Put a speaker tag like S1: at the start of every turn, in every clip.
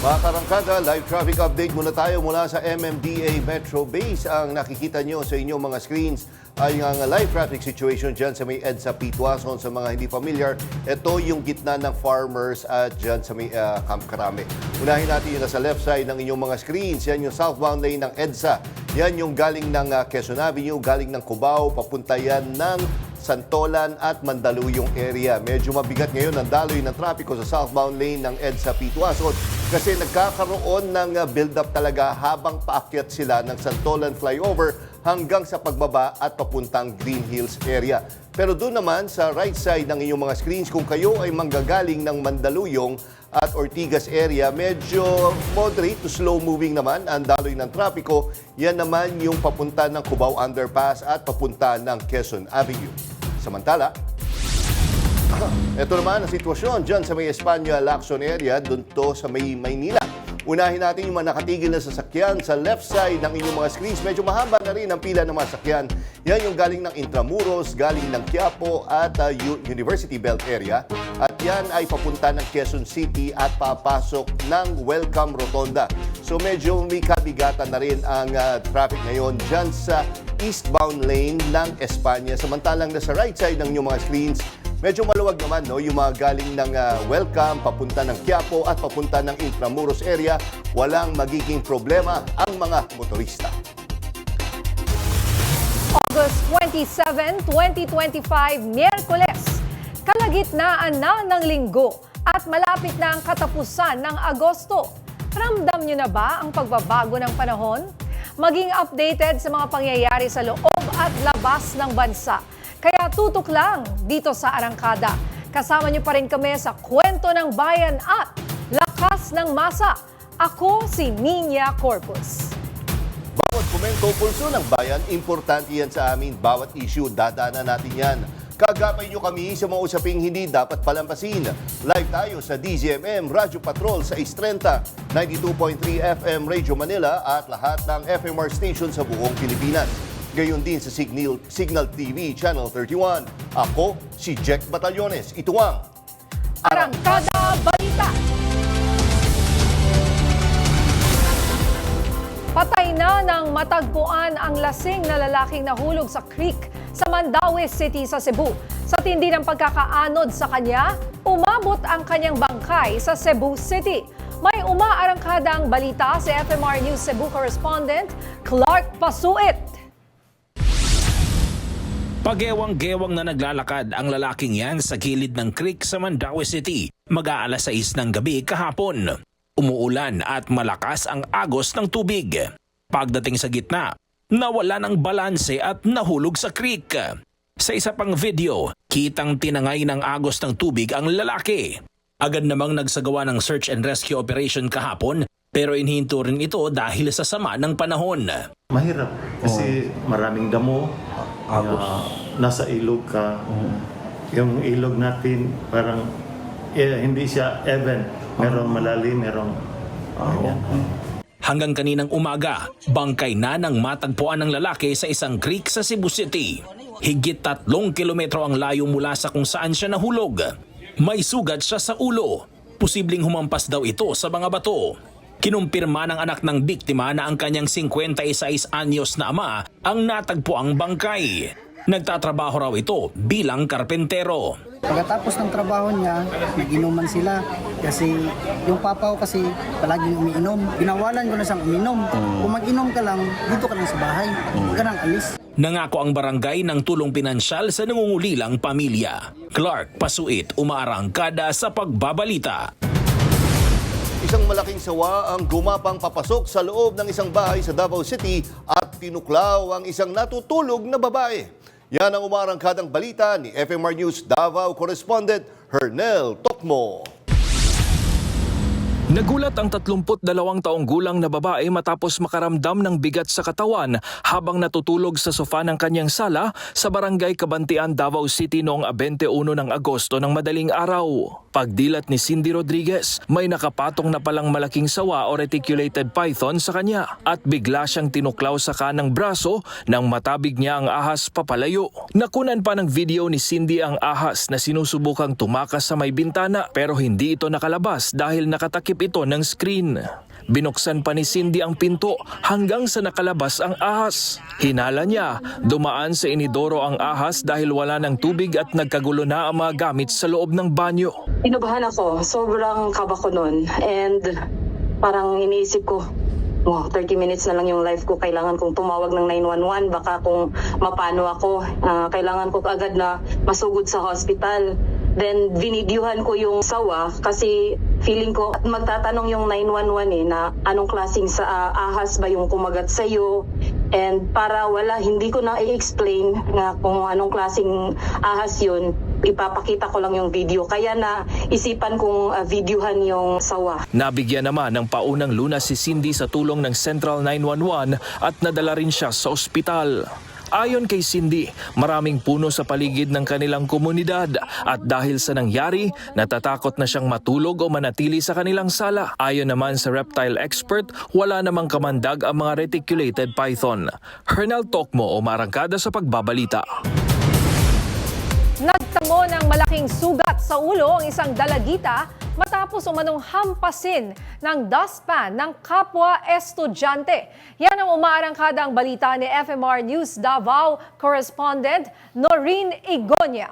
S1: Mga karangkada, live traffic update muna tayo mula sa MMDA Metro Base. Ang nakikita nyo sa inyong mga screens ay ang live traffic situation dyan sa may EDSA Pitwason. Sa mga hindi familiar, ito yung gitna ng farmers at dyan sa may Camp Crame. Unahin natin yung nasa left side ng inyong mga screens. Yan yung southbound lane ng EDSA. Yan yung galing ng Quezon Avenue, galing ng Cubao, papunta yan ng Santolan at Mandaluyong area. Medyo mabigat ngayon ang daloy ng trapiko sa southbound lane ng EDSA Pitwason kasi nagkakaroon ng build-up talaga habang paakyat sila ng Santolan flyover hanggang sa pagbaba at papuntang Green Hills area. Pero doon naman sa right side ng inyong mga screens, kung kayo ay manggagaling ng Mandaluyong at Ortigas area, medyo moderate to slow moving naman ang daloy ng trapiko. Yan naman yung papunta ng Cubao Underpass at papunta ng Quezon Avenue. Samantala, ito naman ang sitwasyon dyan sa may Espanya, Lacson area, doon to sa may Maynila. Unahin natin yung mga nakatigil na sasakyan sa left side ng inyong mga screens. Medyo mahaba na rin ang pila ng mga sasakyan. Yan yung galing ng Intramuros, galing ng Quiapo at University Belt area. At yan ay papunta ng Quezon City at papasok ng Welcome Rotonda. So medyo may kabigatan na rin ang traffic ngayon dyan sa eastbound lane ng Espanya. Samantalang nasa right side ng inyong mga screens, medyo maluwag naman, no? Yung mga galing ng Welcome, papunta ng Quiapo at papunta ng Intramuros area, walang magiging problema ang mga motorista.
S2: August 27, 2025, Miyerkules. Kalagitnaan na ng linggo at malapit na ang katapusan ng Agosto. Ramdam nyo na ba ang pagbabago ng panahon? Maging updated sa mga pangyayari sa loob at labas ng bansa. Kaya tutok lang dito sa Arangkada. Kasama niyo pa rin kami sa Kwento ng Bayan at Lakas ng Masa. Ako si Nina Corpus.
S1: Bawat komento, pulso ng bayan, importante yan sa amin. Bawat issue, dadaanan natin yan. Kagapay nyo kami sa mga usaping hindi dapat palampasin. Live tayo sa DZMM Radio Patrol sa 630, 92.3 FM Radio Manila at lahat ng FMR station sa buong Pilipinas. Gayon din sa Signal TV Channel 31. Ako si Jack Batallones. Ito ang
S2: Arangkada Balita. Patay na nang matagpuan ang lasing na lalaking nahulog sa creek sa Mandaue City sa Cebu. Sa tindi ng pagkakaanod sa kanya, umabot ang kanyang bangkay sa Cebu City. May umaarangkadang balita si FMR News Cebu correspondent Clark Pasuit.
S3: Pagewang-gewang na naglalakad ang lalaking yan sa gilid ng creek sa Mandaue City mag-aalas 6 ng gabi kahapon. Umuulan at malakas ang agos ng tubig. Pagdating sa gitna, nawala ng balanse at nahulog sa creek. Sa isa pang video, kitang tinangay ng agos ng tubig ang lalaki. Agad namang nagsagawa ng search and rescue operation kahapon pero inhinto rin ito dahil sa sama ng panahon.
S4: Mahirap kasi maraming damo. Nasa ilog ka. Yung ilog natin parang hindi siya even. Merong malalim, merong
S3: Hanggang kaninang umaga, bangkay na ng matagpuan ng lalaki sa isang creek sa Cebu City. Higit 3 kilometro ang layo mula sa kung saan siya nahulog. May sugat siya sa ulo. Posibleng humampas daw ito sa mga bato. Kinumpirma ng anak ng biktima na ang kanyang 56 anyos na ama ang natagpuang bangkay. Nagtatrabaho raw ito bilang karpentero.
S5: Pagkatapos ng trabaho niya, nag-inuman sila kasi yung papa ko kasi palaging umiinom. Pinawalan ko na siyang uminom. Kung mag-inom ka lang, dito ka lang sa bahay. Huwag ka nang alis.
S3: Nangako ang barangay ng tulong pinansyal sa nangungulilang pamilya. Clark Pasuit, umaarangkada sa pagbabalita.
S1: Isang malaking sawa ang gumapang papasok sa loob ng isang bahay sa Davao City at tinuklaw ang isang natutulog na babae. Yan ang umarangkadang balita ni FMR News Davao correspondent Hernel Tokmo.
S6: Nagulat ang 32 taong gulang na babae matapos makaramdam ng bigat sa katawan habang natutulog sa sofa ng kanyang sala sa barangay Kabantian, Davao City noong 21 ng Agosto ng madaling araw. Pagdilat ni Cindy Rodriguez, may nakapatong na palang malaking sawa o reticulated python sa kanya at bigla siyang tinuklaw sa kanang braso nang matabig niya ang ahas papalayo. Nakunan pa ng video ni Cindy ang ahas na sinusubukang tumakas sa may bintana pero hindi ito nakalabas dahil nakatakip ito ng screen. Binuksan pa ni Cindy ang pinto hanggang sa nakalabas ang ahas. Hinala niya, dumaan sa inidoro ang ahas dahil wala ng tubig at nagkagulo na ang mga gamit sa loob ng banyo.
S7: Inubahan ako. Sobrang kaba ko nun. And parang iniisip ko, wow, 30 minutes na lang yung life ko. Kailangan kong tumawag ng 911. Baka kung mapano ako, kailangan ko agad na masugod sa hospital. Then, binidyohan ko yung sawa kasi feeling ko magtatanong yung 911 na anong klaseng ahas ba yung kumagat sa'yo. And para hindi ko na i-explain na kung anong klaseng ahas yun, ipapakita ko lang yung video. Kaya na isipan kong videohan yung sawa.
S6: Nabigyan naman ng paunang lunas si Cindy sa tulong ng Central 911 at nadala rin siya sa ospital. Ayon kay Cindy, maraming puno sa paligid ng kanilang komunidad at dahil sa nangyari, natatakot na siyang matulog o manatili sa kanilang sala. Ayon naman sa reptile expert, wala namang kamandag ang mga reticulated python. Hernal Tokmo o Marangkada sa Pagbabalita.
S2: Nagtamo ng malaking sugat sa ulo ang isang dalagita matapos umanong hampasin ng dustpan ng kapwa estudyante. Yan ang umaarangkadang balita ni FMR News Davao correspondent Noreen Igonia.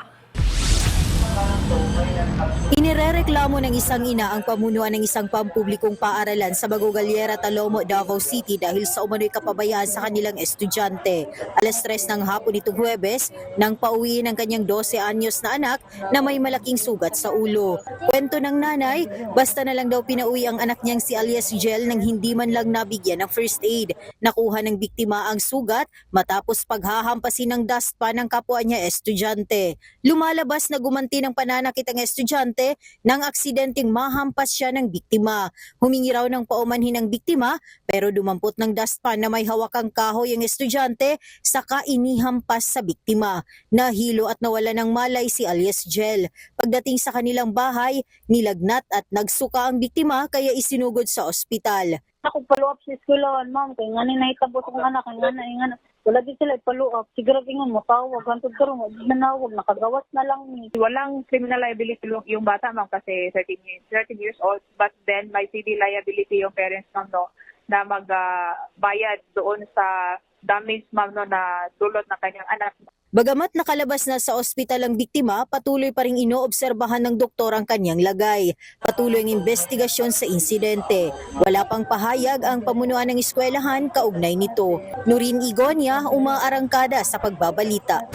S8: Inirereklamo ng isang ina ang pamunuan ng isang pampublikong paaralan sa Bagogalera, Talomo, Davao City dahil sa umano'y kapabayaan sa kanilang estudyante. Alas 3 ng hapon nitong Huwebes, nang pauwiin ang kanyang 12 anyos na anak na may malaking sugat sa ulo. Kwento ng nanay, basta na lang daw pinauwi ang anak niyang si Alias Gel nang hindi man lang nabigyan ng first aid. Nakuha ng biktima ang sugat matapos paghahampasin ng dustpan ng kapwa niya estudyante. Lumalabas na gumanti ng pananakit ang estudyante nang aksidenteng mahampas siya ng biktima. Humingi raw ng paumanhin ng biktima pero dumampot ng dustpan na may hawakang kahoy ang estudyante saka inihampas sa biktima. Nahilo at nawala ng malay si Alias Gel. Pagdating sa kanilang bahay, nilagnat at nagsuka ang biktima kaya isinugod sa ospital.
S9: Ako follow up sa eskwelahan, ma'am. Kaya nga nahitabo kong anak. Kaya nga wala din sila follow up. Siguro ingon mo, tawag. Hantod ka rin, nanawag. Nakagawas na lang ni.
S10: Walang criminal liability yung bata, ma'am, kasi 13 years old. But then, may civil liability yung parents, ma'am, no, na magbayad doon sa damage, ma'am, no, na dulot ng kanyang anak.
S8: Bagamat nakalabas na sa ospital ang biktima, patuloy pa ring inoobserbahan ng doktor ang kanyang lagay. Patuloy ang investigasyon sa insidente. Wala pang pahayag ang pamunuan ng eskwelahan kaugnay nito. Noreen Igonia, umaarangkada sa Pagbabalita.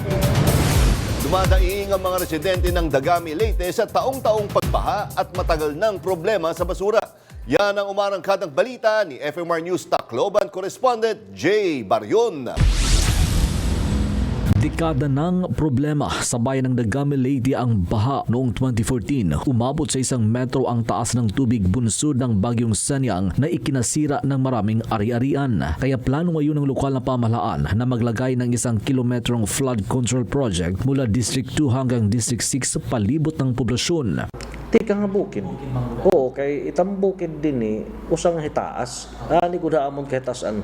S1: Dumadaing ang mga residente ng Dagami, Leyte sa taong-taong pagbaha at matagal ng problema sa basura. Yan ang umarangkadang balita ni FMR News Tacloban correspondent Jay Baryon.
S11: Dekada ng problema sa bayan ng Dagami, Leyte ang baha noong 2014. Umabot sa 1 metro ang taas ng tubig bunsod ng bagyong Sanyang na ikinasira ng maraming ari-arian. Kaya plano ngayon ng lokal na pamahalaan na maglagay ng 1 kilometrong flood control project mula District 2 hanggang District 6 palibot ng poblasyon.
S12: Tika nga bukid. Oo, kay itang bukid din usang hitaas. Ani ko da amon kay tasan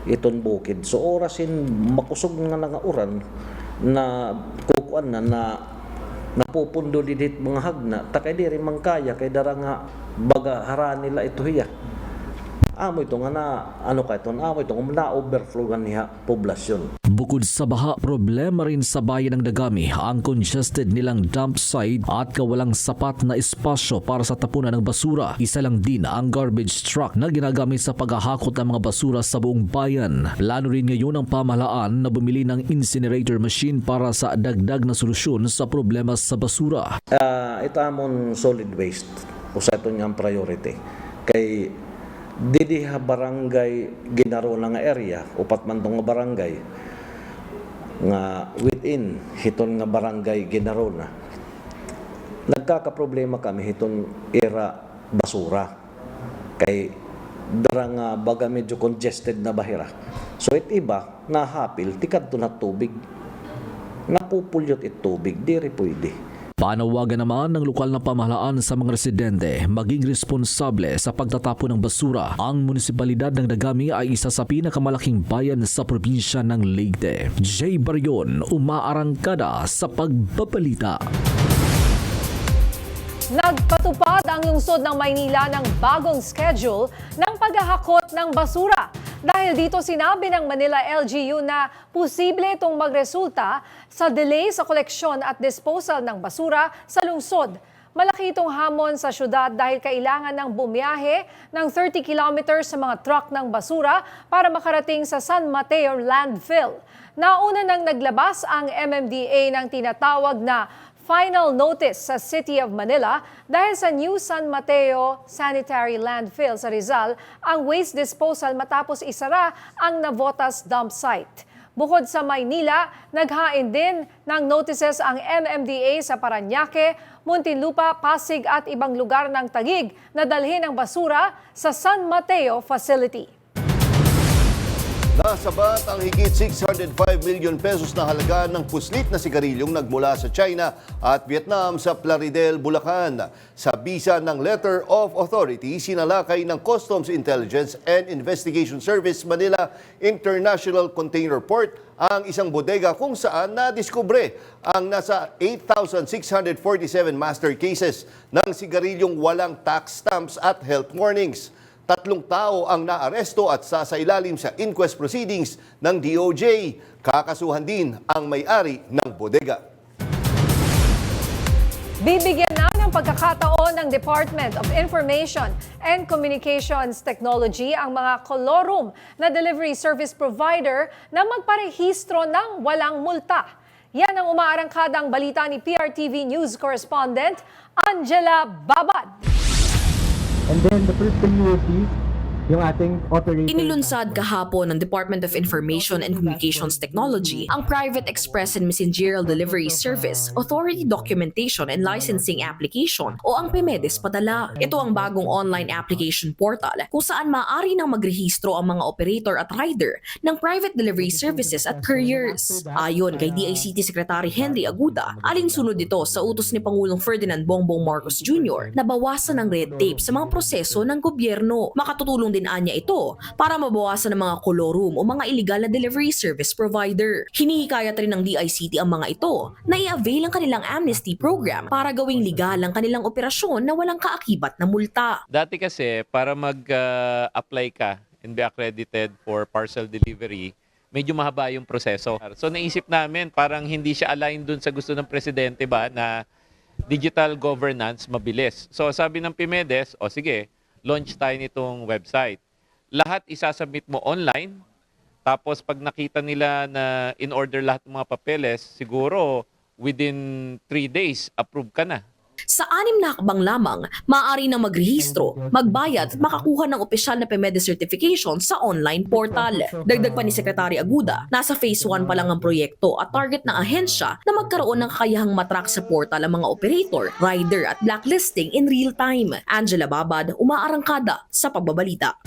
S12: iton bukid. So orasin makusog nga uran na kukuan na napupundo didit mga hagna. Takay diri man kaya kay dara nga baga hara nila ito hiya. Amo ito nga na amo ito nga na overflow nga niya poblasyon.
S11: Bukod sa baha, problema rin sa bayan ng Dagami ang congested nilang dump site at kawalang sapat na espasyo para sa tapunan ng basura. Isa lang din ang garbage truck na ginagamit sa paghahakot ng mga basura sa buong bayan. Plano rin ngayon ang pamahalaan na bumili ng incinerator machine para sa dagdag na solusyon sa problema sa basura.
S12: Ito amon solid waste. Usa ito niyang priority. Kay didiha barangay ginaro na nga area, upat man tong nga barangay nga within hiton nga barangay ginaro na. Nagkakaproblema kami hiton era basura. Kay dara nga baga medyo congested na bahira. So it iba nahapil tikadto na tubig. Napupulyot it tubig, diri pwede.
S11: Panawagan naman ng lokal na pamahalaan sa mga residente maging responsable sa pagtatapon ng basura. Ang munisipalidad ng Dagami ay isa sa pinakamalaking bayan sa probinsya ng Leyte. Jay Baryon, umaarangkada sa Pagbabalita.
S2: Nagpatupad ang lungsod ng Maynila ng bagong schedule ng paghahakot ng basura. Dahil dito sinabi ng Manila LGU na posible itong magresulta sa delay sa koleksyon at disposal ng basura sa lungsod. Malaki itong hamon sa syudad dahil kailangan ng bumiyahe ng 30 kilometers sa mga truck ng basura para makarating sa San Mateo landfill. Nauna nang naglabas ang MMDA ng tinatawag na final notice sa City of Manila dahil sa New San Mateo Sanitary Landfill sa Rizal ang waste disposal matapos isara ang Navotas dump site. Bukod sa Maynila, naghain din ng notices ang MMDA sa Parañaque, Muntinlupa, Pasig at ibang lugar ng Taguig na dalhin ang basura sa San Mateo facility.
S1: Nasabat ang higit 605 million pesos na halaga ng puslit na sigarilyong nagmula sa China at Vietnam sa Plaridel, Bulacan. Sa bisa ng Letter of Authority, sinalakay ng Customs Intelligence and Investigation Service Manila International Container Port ang isang bodega kung saan nadiskubre ang nasa 8,647 master cases ng sigarilyong walang tax stamps at health warnings. 3 tao ang naaresto at sasailalim sa inquest proceedings ng DOJ. Kakasuhan din ang may-ari ng bodega.
S2: Bibigyan na ng pagkakataon ng Department of Information and Communications Technology ang mga colorum na delivery service provider na magparehistro ng walang multa. Yan ang umaarangkadang balita ni PRTV News Correspondent Angela Babad.
S13: And then the first thing you will see, yung ating operator.
S14: Inilunsad kahapon ng Department of Information and Communications Technology ang Private Express and Messenger Delivery Service Authority Documentation and Licensing Application o ang PEMEDES padala. Ito ang bagong online application portal kung saan maaari nang magrehistro ang mga operator at rider ng private delivery services at couriers. Ayon kay DICT Secretary Henry Aguda, alinsunod ito sa utos ni Pangulong Ferdinand Bongbong Marcos Jr. na bawasan ang red tape sa mga proseso ng gobyerno. Makatutulong din anya ito para mabawasan ang mga colorum o mga illegal na delivery service provider. Hinihikayat rin ng DICT ang mga ito na i-avail ang kanilang amnesty program para gawing legal ang kanilang operasyon na walang kaakibat na multa.
S15: Dati kasi para mag-apply ka and be accredited for parcel delivery, medyo mahaba yung proseso. So naisip namin parang hindi siya align dun sa gusto ng presidente ba na digital governance mabilis. So sabi ng PEMEDES, o sige, launch tayo nitong website. Lahat isasubmit mo online, tapos pag nakita nila na in order lahat ng mga papeles, siguro within 3 days, approve ka na.
S14: Sa 6 na hakbang lamang, maaari nang magrehistro, magbayad at makakuha ng opisyal na PEMEDES certification sa online portal. Dagdag pa ni Secretary Aguda, nasa phase 1 pa lang ang proyekto at target ng ahensya na magkaroon ng kakayahang matrack sa portal ang mga operator, rider at blacklisting in real time. Angela Babad, umaarangkada sa pagbabalita.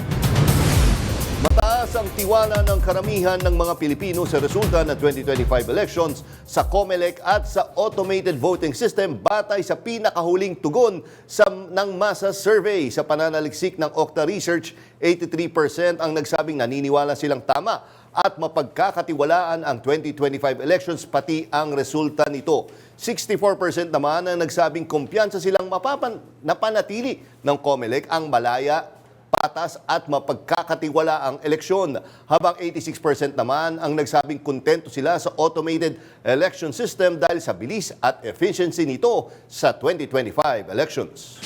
S1: Mataas ang tiwala ng karamihan ng mga Pilipino sa resulta ng 2025 elections sa COMELEC at sa automated voting system batay sa pinakahuling tugon ng masa survey. Sa pananaliksik ng Okta Research, 83% ang nagsabing naniniwala silang tama at mapagkakatiwalaan ang 2025 elections pati ang resulta nito. 64% naman ang nagsabing kumpiyansa silang napanatili ng COMELEC ang malaya, patas at mapagkakatiwala ang eleksyon, habang 86% naman ang nagsabing kontento sila sa automated election system dahil sa bilis at efficiency nito sa 2025 elections.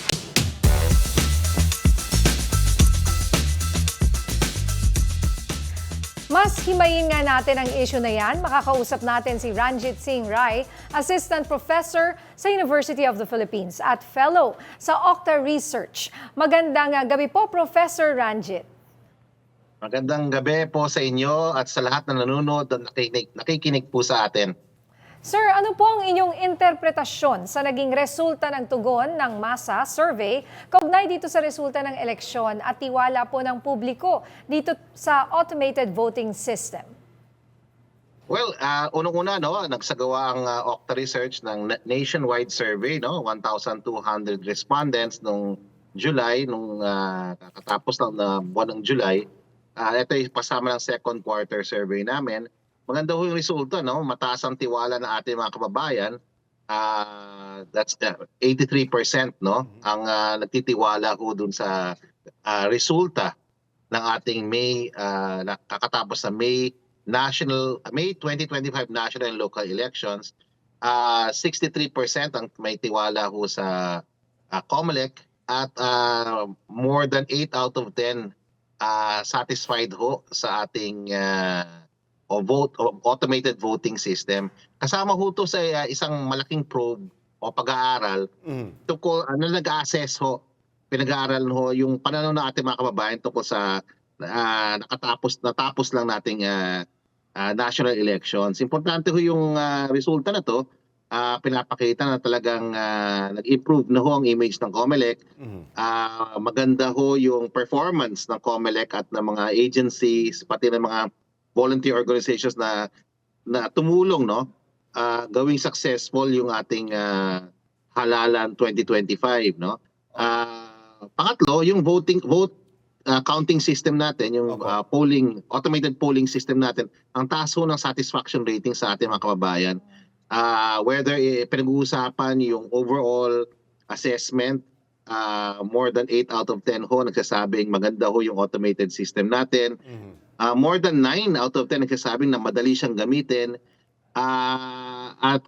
S2: Mas himayin nga natin ang issue na yan. Makakausap natin si Ranjit Singh Rai, Assistant Professor sa University of the Philippines at Fellow sa Okta Research. Magandang gabi po, Professor Ranjit.
S16: Magandang gabi po sa inyo at sa lahat na nanonood at nakikinig po sa atin.
S2: Sir, ano po ang inyong interpretasyon sa naging resulta ng tugon ng masa survey kaugnay dito sa resulta ng eleksyon at tiwala po ng publiko dito sa automated voting system?
S16: Well, unang-una, nagsagawa ang Okta Research ng nationwide survey, 1,200 respondents nung July, nung kakatapos ng buwan ng July. Ito ay pasama ng second quarter survey namin. Maganda ho yung resulta, mataas ang tiwala ng ating mga kababayan That's 83%, no? Ang nagtitiwala ho dun sa resulta ng ating kakatapos na May 2025 national and local elections. 63% ang may tiwala ho sa COMELEC at more than 8 out of 10 satisfied ho sa ating automated voting system. Kasama ho to sa isang malaking probe o pag-aaral tungkol nag-assess ho, pinag-aaral ho yung pananaw ng ating mga kababayan tungkol sa natapos lang nating national elections. Importante ho yung resulta na to. Pinapakita na talagang nag-improve na ho ang image ng COMELEC. Maganda ho yung performance ng COMELEC at ng mga agencies, pati ng mga volunteer organizations na tumulong, no, gawing successful yung ating halalan 2025, no. Pangatlo, yung counting system natin, yung automated polling system natin, ang taas ho ng satisfaction rating sa ating mga kababayan. Whether pinag-uusapan yung overall assessment, more than 8 out of 10 ho nagsasabing maganda ho yung automated system natin. More than 9 out of 10 nagsasabing na madali siyang gamitin. At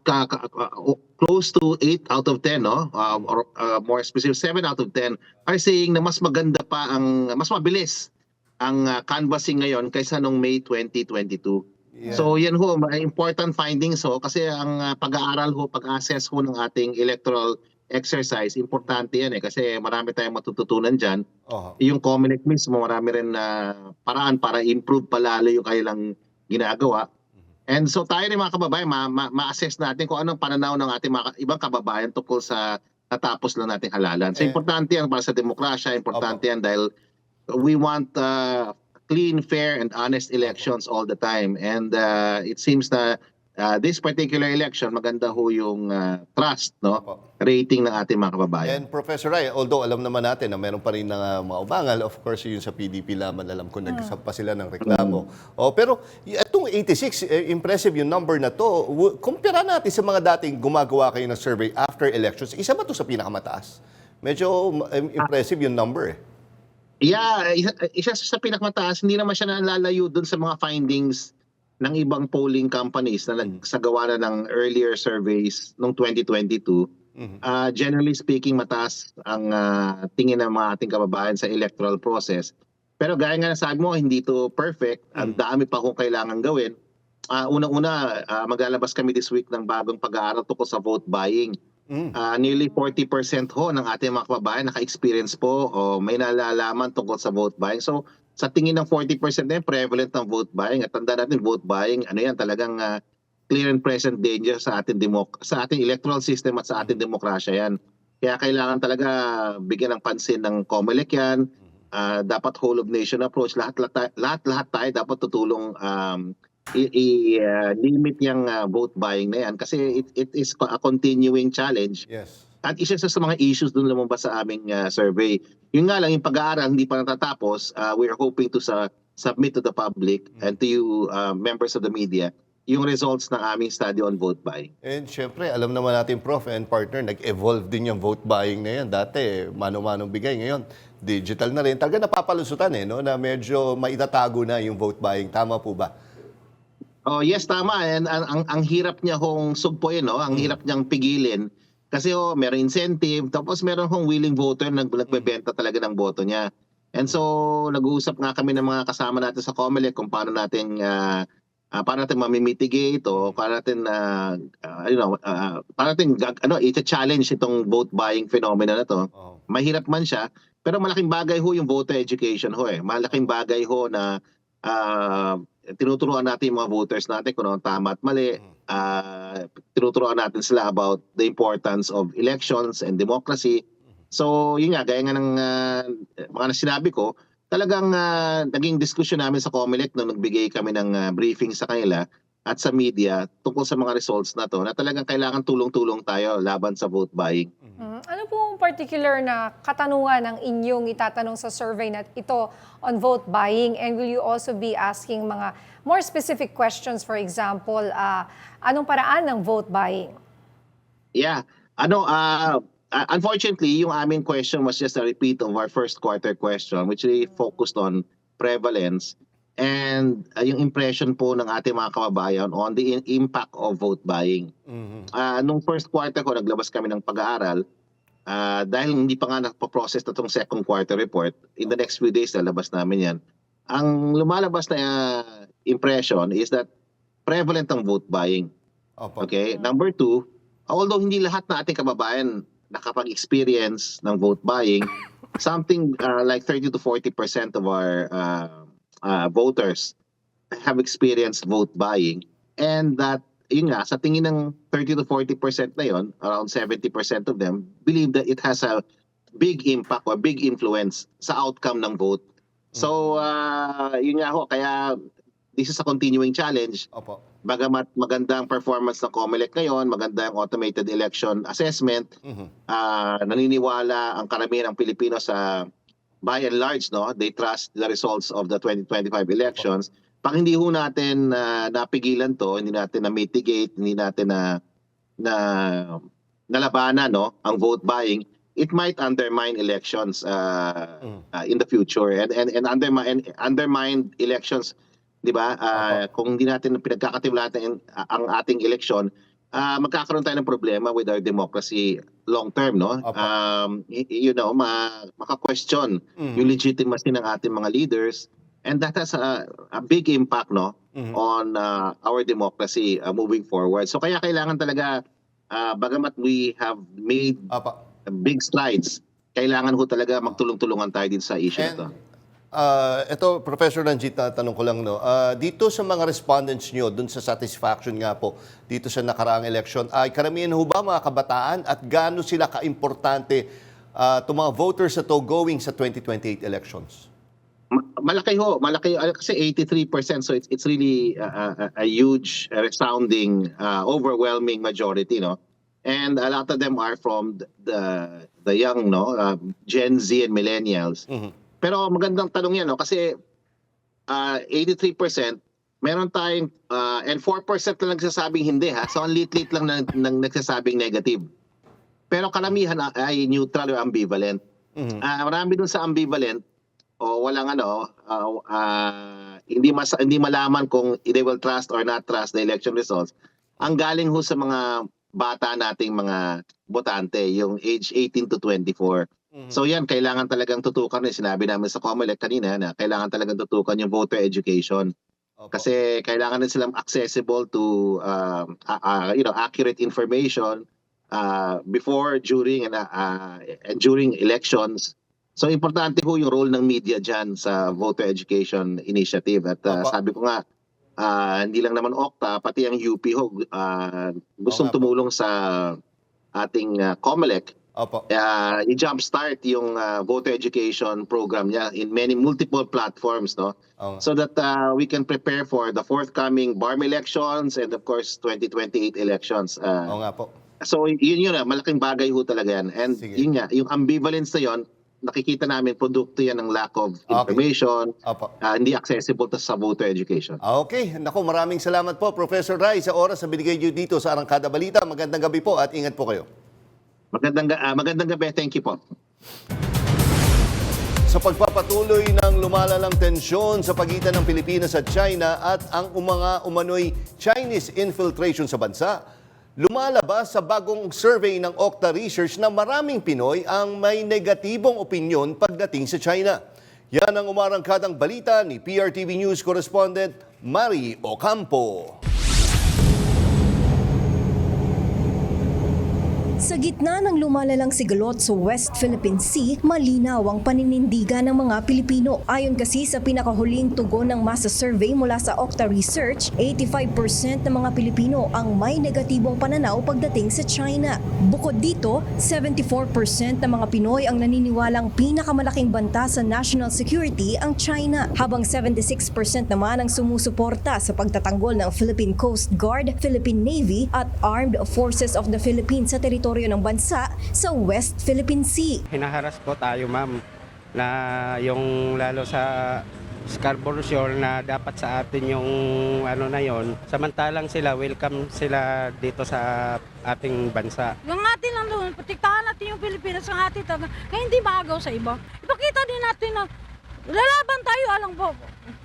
S16: close to 8 out of 10, no? Or more specific, 7 out of 10 are saying na mas maganda pa mas mabilis ang canvassing ngayon kaysa nung May 2022. Yeah. So yan ho, important findings ho, kasi ang pag-aaral ho, pag-assess ho ng ating electoral exercise, importante yan kasi marami tayong matututunan dyan. Yung COMELEC mismo, marami rin na paraan para improve palalo yung kailang ginagawa. And so tayo rin mga kababayan, ma-assess natin kung anong pananaw ng ating mga ibang kababayan tungkol sa natapos lang nating halalan. So importante yan para sa demokrasya, importante yan dahil we want clean, fair, and honest elections all the time. And it seems na this particular election, maganda ho yung trust, no, rating ng ating mga kababayan.
S1: And Professor Ray, although alam naman natin na meron pa rin na maumangal, of course, yun sa PDP laman, alam ko nagsampa sila ng reklamo. Pero itong 86, impressive yung number na to. Kumpara natin sa mga dating gumagawa kayo ng survey after elections, isa ba to sa pinakamataas? Medyo impressive yung number
S16: Yeah, isa sa pinakamataas. Hindi naman siya nalalayo dun sa mga findings ng ibang polling companies na nagsagawa na ng earlier surveys noong 2022. Generally speaking, mataas ang tingin ng mga ating kababayan sa electoral process. Pero gaya nga sabi mo, hindi to perfect. Ang dami pa kung kailangan gawin. Unang-una, maglalabas kami this week ng bagong pag-aaral tungkol sa vote buying. Nearly 40% ho ng ating mga kababayan naka-experience po o may nalalaman tungkol sa vote buying. So sa tingin ng 40% na yung prevalent ng vote buying, at tanda natin vote buying, talagang clear and present danger sa ating electoral system at sa ating demokrasya yan. Kaya kailangan talaga bigyan ng pansin ng COMELEC yan. Dapat whole of nation approach. Lahat tayo dapat tutulong i-limit yung vote buying na yan kasi it is a continuing challenge.
S1: Yes.
S16: At isa sa mga issues doon lumabas sa aming survey. Yun nga lang, yung pag-aaral hindi pa natatapos. We are hoping to submit to the public and to you members of the media yung results ng aming study on vote buying.
S1: And syempre, alam naman natin, Prof and partner, nag-evolve din yung vote buying na yan. Dati, mano-manong bigay. Ngayon, digital na rin. Talaga napapalusutan no? Na medyo maitatago na yung vote buying. Tama po ba?
S16: Oh, yes, tama. And ang hirap niya hong sugpoyin, no? Ang hirap niyang pigilin. Kasi meron incentive, tapos meron hong willing voter na nagbebenta talaga ng boto niya. And so, nag-uusap nga kami ng mga kasama natin sa COMELEC kung paano natin mamimitigate o paano natin i-challenge itong vote buying phenomena na to. Mahirap man siya, pero malaking bagay ho yung voter education ho . Malaking bagay ho na tinuturuan natin yung mga voters natin kung ano tama at mali. Tinuturuan natin sila about the importance of elections and democracy. So, yun nga, gaya nga ng mga sinabi ko, talagang naging diskusyon namin sa COMELEC nung nagbigay kami ng briefing sa kanila at sa media tungkol sa mga results na to, na talagang kailangan tulong-tulong tayo laban sa vote buying.
S2: Ano pong particular na katanungan ang inyong itatanong sa survey na ito on vote buying? And will you also be asking mga more specific questions, for example, anong paraan ng vote buying?
S16: Yeah. Unfortunately, yung aming question was just a repeat of our first quarter question, which really focused on prevalence and yung impression po ng ating mga kababayan on the impact of vote buying. Nung first quarter ko, naglabas kami ng pag-aaral. Dahil hindi pa nga napoprocess na itong second quarter report, in the next few days lalabas namin yan. Ang lumalabas na impression is that prevalent ang vote buying. Okay? Number two, although hindi lahat na ating kababayan nakapag-experience ng vote buying, something like 30 to 40% of our voters have experienced vote buying, and that yun nga, sa tingin ng 30 to 40% na yon, around 70% of them believe that it has a big impact or big influence sa outcome ng vote. So, yun nga ho, kaya this is a continuing challenge. Bagamat magandang performance ng COMELEC ngayon, maganda ang automated election assessment, naniniwala ang karamihan ng Pilipino sa, by and large, no, they trust the results of the 2025 elections. Pag hindi ho natin napigilan to, hindi natin na-mitigate, hindi natin nalabanan, no, ang vote buying, it might undermine elections in the future and undermine elections, 'di ba? Kung hindi natin pinagkakatiwalaan ang ating eleksyon, magkakaroon tayo ng problema with our democracy long term, no? Maka-question yung legitimacy ng ating mga leaders, and that has a big impact, no, on our democracy moving forward. So kaya kailangan talaga, bagamat we have made big strides, kailangan ho talaga magtulong-tulungan tayo din sa issue na to.
S1: Ito, Professor Ranjit, tanong ko lang, no, dito sa mga respondents nyo, dun sa satisfaction nga po, dito sa nakaraang election, ay karamihan ho ba mga kabataan at gaano sila ka-importante itong mga voters na to going sa 2028 elections?
S16: Malaki ho, malaki kasi 83%, so it's really a huge, resounding, overwhelming majority, no? And a lot of them are from the young, no, Gen Z and millennials. Pero magandang tanong yan, no, kasi 83%, meron tayong and 4% lang nagsasabing hindi, ha. So ang lit-lit lang ng nagsasabing negative. Pero karamihan ay neutral o ambivalent. Marami dun sa ambivalent o walang hindi malaman kung they will trust or not trust the election results. Ang galing ho sa mga bata nating mga botante, yung age 18 to 24. So yan, kailangan talagang tutukan, sinabi namin sa COMELEC kanina na kailangan talagang tutukan yung voter education. Kasi kailangan din silang accessible to accurate information before, during and during elections. So importante ho yung role ng media dyan sa voter education initiative. At sabi ko nga, hindi lang naman OCTA, pati ang UP ho, gustong tumulong sa ating COMELEC. I-jumpstart yung voter education program niya in multiple platforms, no? So that we can prepare for the forthcoming BARM elections and of course 2028 elections. So yun malaking bagay ho talaga yan. And yun nga, yung ambivalence na yun, nakikita namin produkto yan ng lack of information, hindi accessible sa voter education.
S1: Okay. Naku, maraming salamat po, Professor Rai, sa oras na binigay niyo dito sa Arangkada Balita. Magandang gabi po at ingat po kayo.
S16: Magandang gabi. Thank you po.
S1: Sa pagpapatuloy ng lumalalang tensyon sa pagitan ng Pilipinas at China at ang umano'y Chinese infiltration sa bansa, lumalabas sa bagong survey ng Okta Research na maraming Pinoy ang may negatibong opinyon pagdating sa China. Yan ang umarangkadang balita ni PRTV News correspondent Mari Ocampo.
S17: Sa gitna ng lumalalang sigalot sa West Philippine Sea, malinaw ang paninindigan ng mga Pilipino. Ayon kasi sa pinakahuling tugon ng masa survey mula sa Okta Research, 85% ng mga Pilipino ang may negatibong pananaw pagdating sa China. Bukod dito, 74% ng mga Pinoy ang naniniwalang pinakamalaking banta sa national security ang China, habang 76% naman ang sumusuporta sa pagtatanggol ng Philippine Coast Guard, Philippine Navy at Armed Forces of the Philippines sa teritoryo ng bansa sa West Philippine Sea.
S18: Hinaharas po tayo, ma'am, na yung lalo sa Scarborough Shoal na dapat sa atin yung ano na yon. Samantalang sila, welcome sila dito sa ating bansa.
S19: Yung atin lang doon, patiktahan natin yung Pilipinas ang atin talaga. Kaya hindi maagaw sa iba. Ipakita din natin na lalaban tayo, alang po.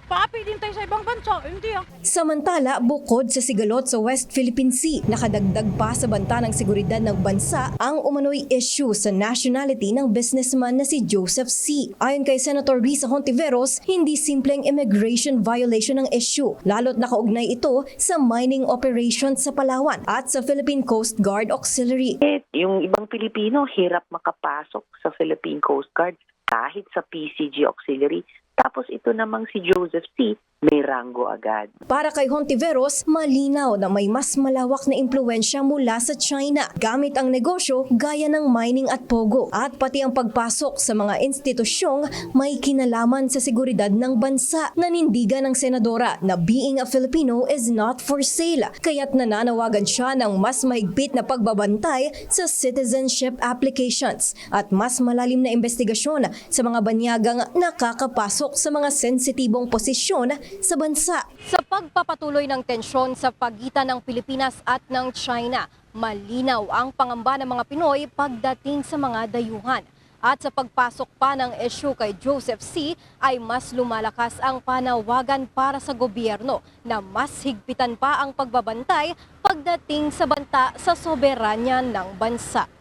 S19: Paapi din tayo sa ibang bansa, hindi ah.
S17: Samantala, bukod sa sigalot sa West Philippine Sea, nakadagdag pa sa banta ng seguridad ng bansa ang umano'y issue sa nationality ng businessman na si Joseph C. Ayon kay Senator Risa Hontiveros, hindi simpleng immigration violation ang issue, lalo't nakaugnay ito sa mining operations sa Palawan at sa Philippine Coast Guard Auxiliary.
S20: Yung ibang Pilipino, hirap makapasok sa Philippine Coast Guard kahit sa PCG Auxiliary. Tapos ito namang si Joseph C. may ranggo agad.
S17: Para kay Hontiveros, malinaw na may mas malawak na impluensya mula sa China gamit ang negosyo gaya ng mining at pogo at pati ang pagpasok sa mga institusyong may kinalaman sa seguridad ng bansa. Nanindigan ng senadora na being a Filipino is not for sale, kaya't nananawagan siya ng mas mahigpit na pagbabantay sa citizenship applications at mas malalim na investigasyon sa mga banyagang nakakapasok sa mga sensitibong posisyon sa bansa. Sa pagpapatuloy ng tensyon sa pagitan ng Pilipinas at ng China, malinaw ang pangamba ng mga Pinoy pagdating sa mga dayuhan. At sa pagpasok pa ng issue kay Joseph C. ay mas lumalakas ang panawagan para sa gobyerno na mas higpitan pa ang pagbabantay pagdating sa banta sa soberanya ng bansa.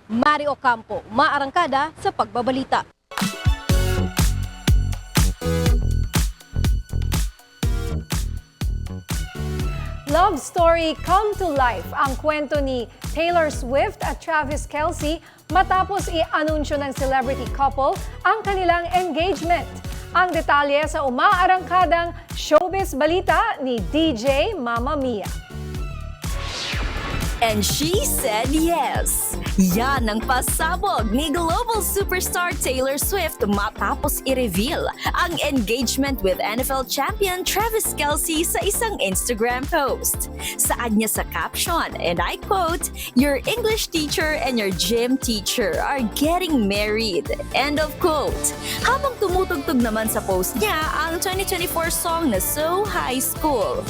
S17: Mario Campo, Maarangkada sa Pagbabalita. Love story come to life ang kwento ni Taylor Swift at Travis Kelce matapos i-anunsyo ng celebrity couple ang kanilang engagement. Ang detalye sa umaarangkadang showbiz balita ni DJ Mama Mia.
S21: And she said yes. Yan ang pasabog ni global superstar Taylor Swift matapos i-reveal ang engagement with NFL champion Travis Kelce sa isang Instagram post. Saad niya sa caption, and I quote, "Your English teacher and your gym teacher are getting married." End of quote. Habang tumutugtog naman sa post niya ang 2024 song na So High School.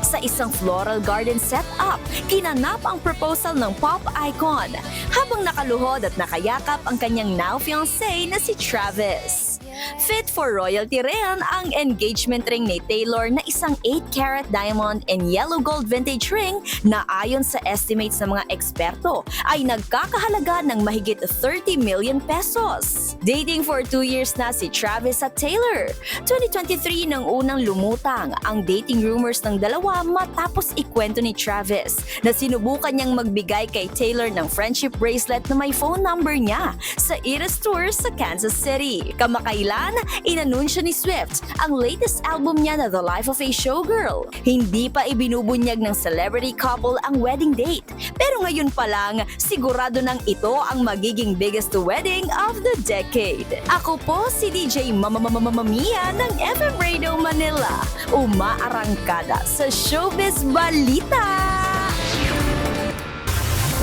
S21: Sa isang floral garden setup, kinanap ang proposal ng pop icon habang nakaluhod at nakayakap ang kanyang now-fiancé na si Travis. Fit for royalty rin ang engagement ring ni Taylor na isang 8-carat diamond and yellow gold vintage ring na ayon sa estimates ng mga eksperto ay nagkakahalaga ng mahigit 30 million pesos. Dating for 2 years na si Travis at Taylor. 2023 nang unang lumutang ang dating rumors ng dalawa matapos ikwento ni Travis na sinubukan niyang magbigay kay Taylor ng friendship bracelet na may phone number niya sa Eras Tour sa Kansas City. Kamakailan, inanunsyo ni Swift ang latest album niya na The Life of a Showgirl. Hindi pa ibinubunyag ng celebrity couple ang wedding date. Pero ngayon pa lang, sigurado nang ito ang magiging biggest wedding of the decade. Ako po si DJ Mama Mia ng FM Radio Manila. Umaarangkada sa Showbiz Balita.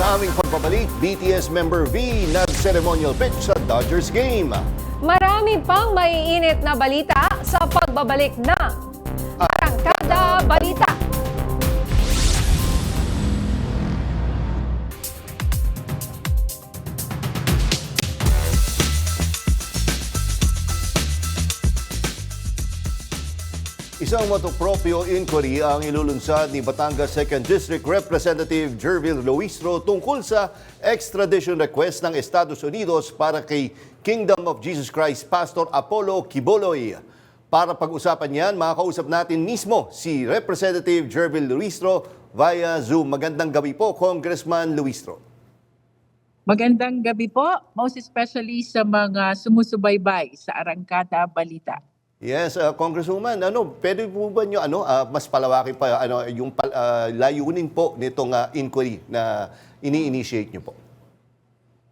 S1: Sa aming pagbabalik, BTS member V nag-ceremonial pitch sa Dodgers game.
S2: Marami pang maiinit na balita sa pagbabalik ng Arangkada Balita.
S1: Isang motopropyo inquiry ang ilulunsad ni Batangas 2nd District Representative Jervil Luistro tungkol sa extradition request ng Estados Unidos para kay Kingdom of Jesus Christ Pastor Apollo Quiboloy. Para pag-usapan yan, makakausap natin mismo si Representative Jervil Luistro via Zoom. Magandang gabi po, Congressman Luistro.
S22: Magandang gabi po, most especially sa mga sumusubaybay sa Arangkada Balita.
S1: Yes, Congresswoman, pwede po ba nyo mas palawakin pa yung layunin po nitong inquiry na ini-initiate nyo po?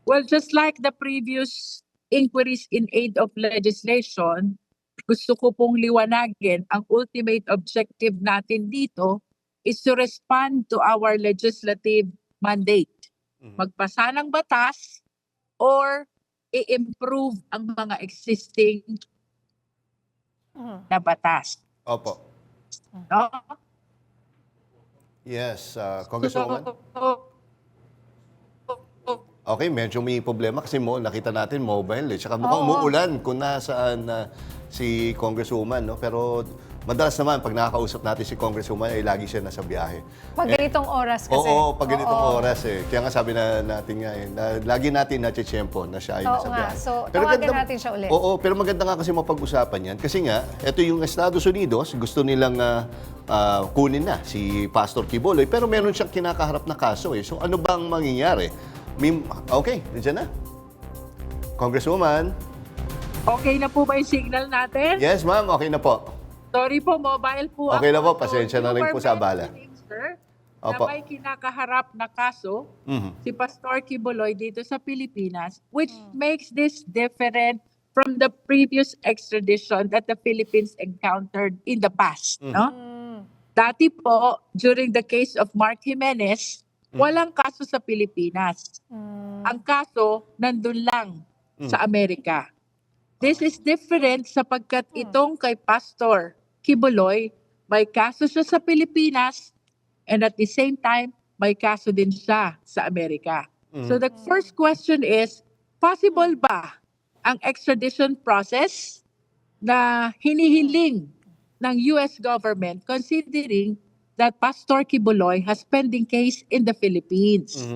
S22: Well, just like the previous inquiries in aid of legislation, gusto ko pong liwanagin ang ultimate objective natin dito is to respond to our legislative mandate. Magpasa ng batas or i-improve ang mga existing na batas.
S1: Opo.
S22: No?
S1: Yes, Congresswoman. Okay, medyo may problema kasi nakita natin mobile eh. Tsaka mukhang umuulan kung nasaan si Congresswoman, no? Pero madalas naman pag nakakausap natin si Congresswoman ay lagi siya nasa biyahe.
S2: Pag ganitong oras kasi.
S1: Oo, pag ganitong oras eh. Kaya nga sabi natin nga eh, lagi natin na-tiyempo na siya ay
S2: Oo
S1: nasa
S2: nga.
S1: biyahe.
S2: So, tawagan natin siya ulit.
S1: Oo, pero maganda nga kasi mapag-usapan yan. Kasi nga, ito yung Estados Unidos, gusto nilang kunin na si Pastor Quiboloy, pero meron siyang kinakaharap na kaso eh. So ano bang mangyayari? Okay, nandiyan na. Congresswoman.
S22: Okay na po ba yung signal natin?
S1: Yes, ma'am. Okay na po.
S22: Sorry po, mobile po
S1: Okay na
S22: ako.
S1: po. Pasensya na rin po sa abala.
S22: Sir,
S1: Opo.
S22: na may kinakaharap na kaso si Pastor Quiboloy dito sa Pilipinas, which makes this different from the previous extradition that the Philippines encountered in the past. No? Dati po, during the case of Mark Jimenez, walang kaso sa Pilipinas. Ang kaso, nandun lang sa Amerika. This is different sapagkat itong kay Pastor Quiboloy, may kaso siya sa Pilipinas and at the same time, may kaso din siya sa Amerika. So the first question is, possible ba ang extradition process na hinihiling ng US government considering that Pastor Quiboloy has pending case in the Philippines?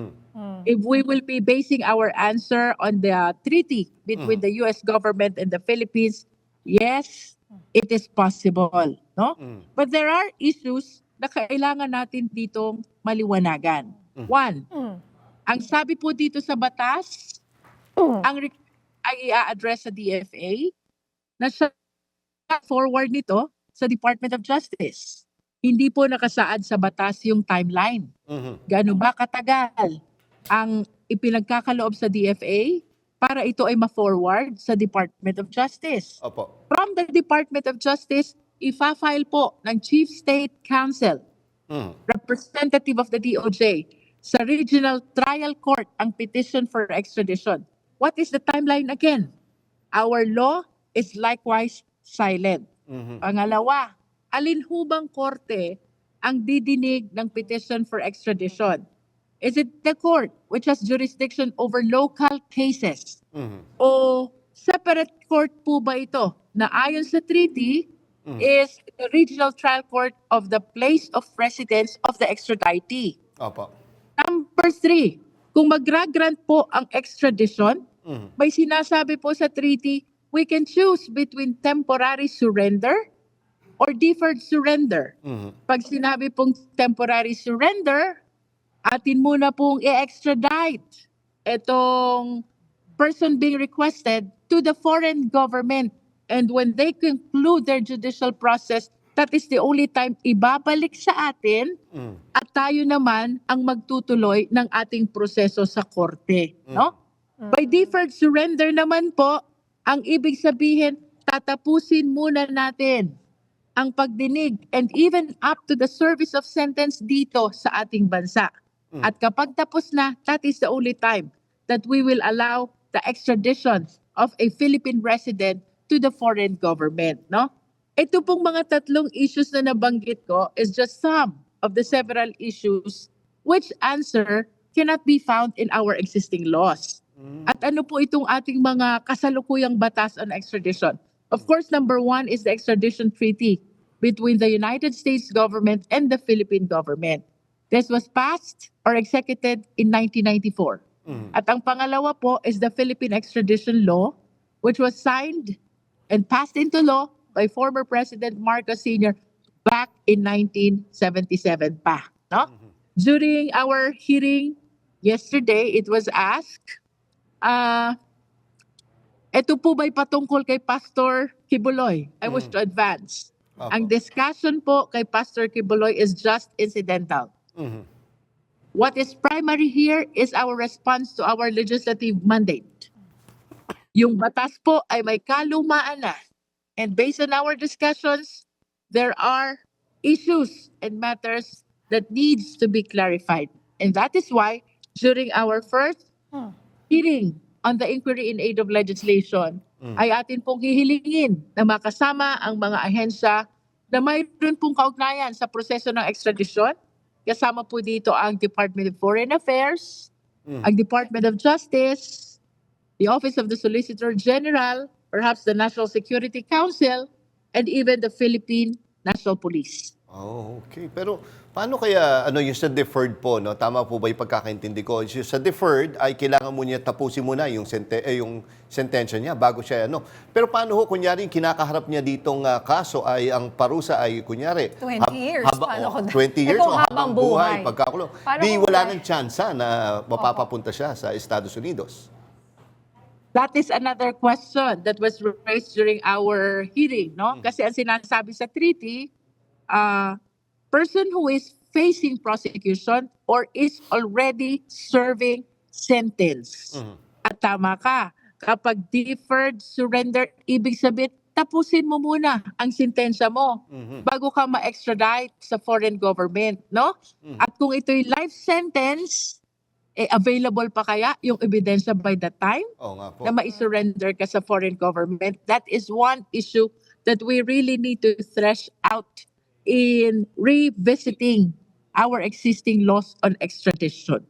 S22: If we will be basing our answer on the treaty between the US government and the Philippines, yes, it is possible, no? But there are issues na kailangan natin ditong maliwanagan. One, ang sabi po dito sa batas, ay i-address sa DFA na siya forward nito sa Department of Justice. Hindi po nakasaad sa batas yung timeline. Gaano ba katagal ang ipinagkakaloob sa DFA para ito ay ma-forward sa Department of Justice?
S1: Opo.
S22: From the Department of Justice, ifa-file po ng Chief State Counsel, representative of the DOJ, sa Regional Trial Court ang petition for extradition. What is the timeline again? Our law is likewise silent. Pangalawa, alin hubang korte ang didinig ng petition for extradition? Is it the court which has jurisdiction over local cases? O separate court po ba ito na ayon sa treaty is the regional trial court of the place of residence of the extraditee?
S1: Opo.
S22: Number 3, kung mag-grant po ang extradition, may sinasabi po sa treaty, we can choose between temporary surrender or deferred surrender. Pag sinabi pong temporary surrender, atin muna pong i-extradite itong person being requested to the foreign government. And when they conclude their judicial process, that is the only time ibabalik sa atin at tayo naman ang magtutuloy ng ating proseso sa korte. No? By deferred surrender naman po, ang ibig sabihin, tatapusin muna natin ang pagdinig and even up to the service of sentence dito sa ating bansa. At kapag tapos na, that is the only time that we will allow the extradition of a Philippine resident to the foreign government. No? Ito pong mga tatlong issues na nabanggit ko is just some of the several issues which answer cannot be found in our existing laws. At ano po itong ating mga kasalukuyang batas on extradition? Of course, number 1 is the extradition treaty between the United States government and the Philippine government. This was passed or executed in 1994. At ang pangalawa po is the Philippine extradition law, which was signed and passed into law by former President Marcos Sr. back in 1977 pa. No? During our hearing yesterday, it was asked, ito po ba'y patungkol kay Pastor Quiboloy? I wish to advance. Ang discussion po kay Pastor Quiboloy is just incidental. What is primary here is our response to our legislative mandate. Yung batas po ay may kalumaan na. And based on our discussions, there are issues and matters that needs to be clarified. And that is why during our first hearing on the inquiry in aid of legislation ay atin pong hihilingin na makasama ang mga ahensya na mayroon pong kaugnayan sa proseso ng extradition. Kasama po dito ang Department of Foreign Affairs, ang Department of Justice, the Office of the Solicitor General, perhaps the National Security Council, and even the Philippine National Police.
S1: Oh, okay. Pero paano kaya yung sa deferred po, no? Tama po ba 'yung pagkakaintindi ko? Yung sa deferred ay kailangan mo niya tapusin muna yung sentensya niya bago siya Pero paano ho kunyari yung kinakaharap niya ditong kaso ay ang parusa ay kunyari
S2: 20 years. Paano ko
S1: 20 years o habang buhay
S2: buhay.
S1: pagkakulong.
S2: Paano
S1: Di
S2: kung
S1: wala
S2: buhay?
S1: nang tsansa na mapapapunta siya sa Estados Unidos.
S22: That is another question that was raised during our hearing, no? Kasi ang sinasabi sa treaty, person who is facing prosecution or is already serving sentence. At tama ka, kapag deferred surrender, ibig sabihin, tapusin mo muna ang sentensya mo bago ka ma-extradite sa foreign government, no? At kung ito'y life sentence, available pa kaya yung ebidensya by that time na ma-surrender ka sa foreign government? That is one issue that we really need to thresh out in revisiting our existing laws on extradition.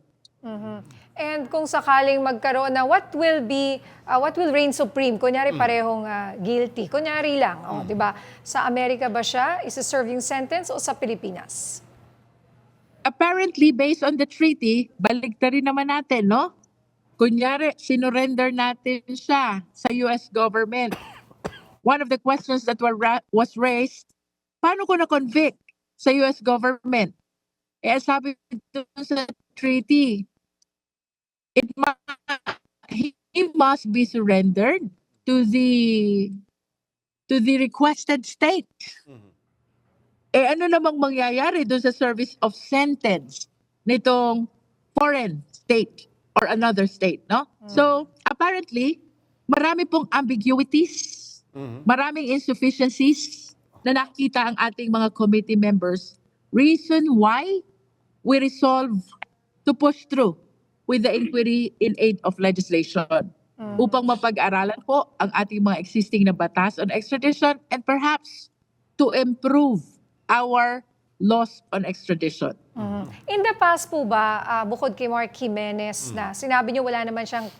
S2: And kung sakaling magkaroon na what will reign supreme? Kunyari parehong guilty. Kunyari lang, 'di ba? Sa Amerika ba siya isa-serve yung sentence o sa Pilipinas?
S22: Apparently, based on the treaty, baligtarin naman natin, no? Kunyari, sinurrender natin siya sa US government. One of the questions that was raised, paano ko na-convict sa US government? Sabi dito sa treaty, he must be surrendered to the requested state. Ano namang mangyayari doon sa service of sentence nitong foreign state or another state, no? So, apparently, marami pong ambiguities, maraming insufficiencies na nakita ang ating mga committee members. Reason why we resolve to push through with the inquiry in aid of legislation upang mapag-aralan po ang ating mga existing na batas on extradition and perhaps to improve our laws on extradition.
S2: In the past po ba, bukod kay Mark Jimenez na sinabi niyo wala naman siyang